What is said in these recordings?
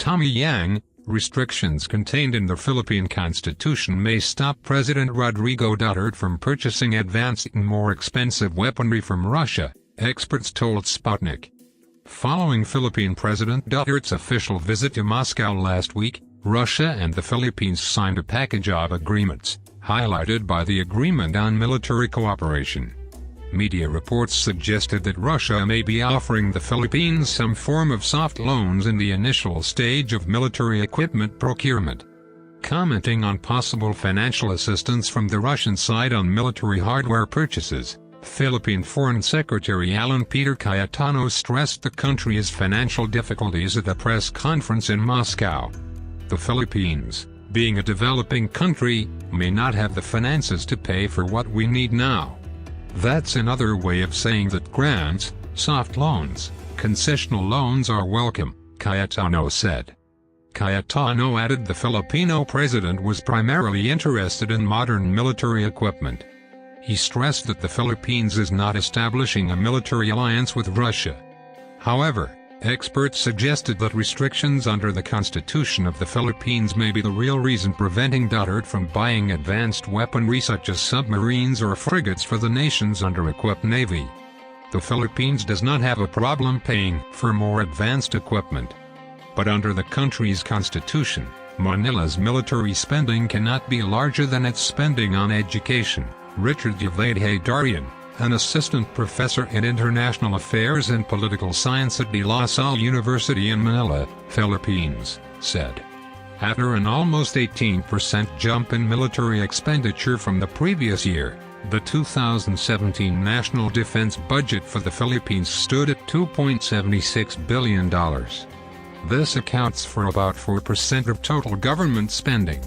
Tommy Yang, restrictions contained in the Philippine Constitution may stop President Rodrigo Duterte from purchasing advanced and more expensive weaponry from Russia, experts told Sputnik. Following Philippine President Duterte's official visit to Moscow last week, Russia and the Philippines signed a package of agreements, highlighted by the Agreement on Military Cooperation. Media reports suggested that Russia may be offering the Philippines some form of soft loans in the initial stage of military equipment procurement. Commenting on possible financial assistance from the Russian side on military hardware purchases, Philippine Foreign Secretary Alan Peter Cayetano stressed the country's financial difficulties at a press conference in Moscow. The Philippines, being a developing country, may not have the finances to pay for what we need now. That's another way of saying that grants, soft loans, concessional loans are welcome, Cayetano said. Cayetano added the Filipino president was primarily interested in modern military equipment. He stressed that the Philippines is not establishing a military alliance with Russia. However, experts suggested that restrictions under the Constitution of the Philippines may be the real reason preventing Duterte from buying advanced weaponry such as submarines or frigates for the nation's under-equipped navy. The Philippines does not have a problem paying for more advanced equipment. But under the country's constitution, Manila's military spending cannot be larger than its spending on education, Richard Haydarian, an assistant professor in international affairs and political science at De La Salle University in Manila, Philippines, said. After an almost 18% jump in military expenditure from the previous year, the 2017 national defense budget for the Philippines stood at $2.76 billion. This accounts for about 4% of total government spending.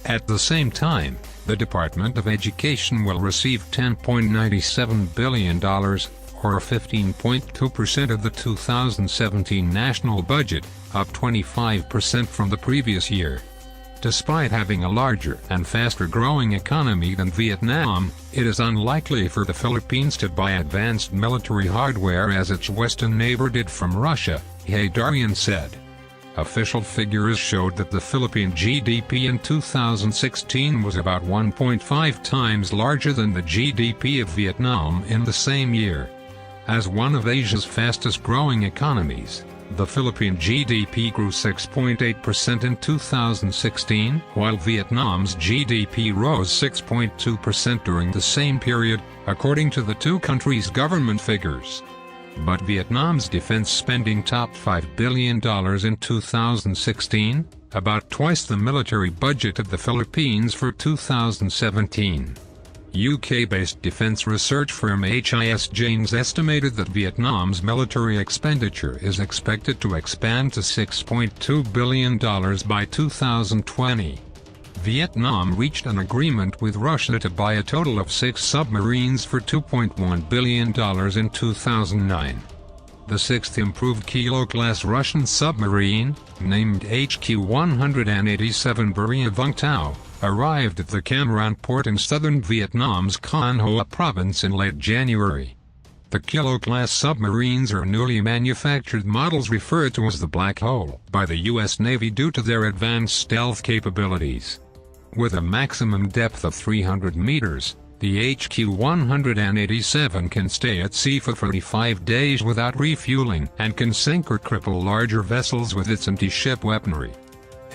At the same time, the Department of Education will receive $10.97 billion, or 15.2% of the 2017 national budget, up 25% from the previous year. Despite having a larger and faster-growing economy than Vietnam, it is unlikely for the Philippines to buy advanced military hardware as its western neighbor did from Russia, Haydarian said. Official figures showed that the Philippine GDP in 2016 was about 1.5 times larger than the GDP of Vietnam in the same year. As one of Asia's fastest-growing economies, the Philippine GDP grew 6.8% in 2016, while Vietnam's GDP rose 6.2% during the same period, according to the two countries' government figures. But Vietnam's defense spending topped $5 billion in 2016, about twice the military budget of the Philippines for 2017. UK-based defense research firm HIS Janes estimated that Vietnam's military expenditure is expected to expand to $6.2 billion by 2020. Vietnam reached an agreement with Russia to buy a total of 6 submarines for $2.1 billion in 2009. The sixth improved Kilo-class Russian submarine, named HQ-187 Beria Vung Tau, arrived at the Cam Ranh port in southern Vietnam's Con Hoa province in late January. The Kilo-class submarines are newly manufactured models referred to as the Black Hole by the U.S. Navy due to their advanced stealth capabilities. With a maximum depth of 300 meters, the HQ-187 can stay at sea for 45 days without refueling and can sink or cripple larger vessels with its anti-ship weaponry.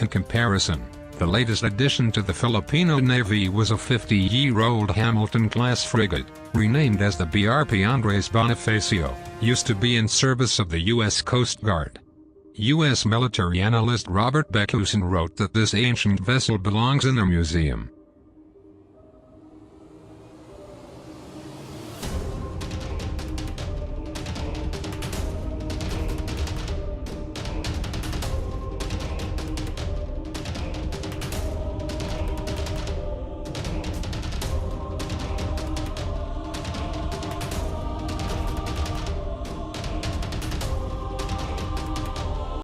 In comparison, the latest addition to the Filipino Navy was a 50-year-old Hamilton-class frigate, renamed as the BRP Andres Bonifacio, used to be in service of the U.S. Coast Guard. U.S. military analyst Robert Beckusen wrote that this ancient vessel belongs in a museum.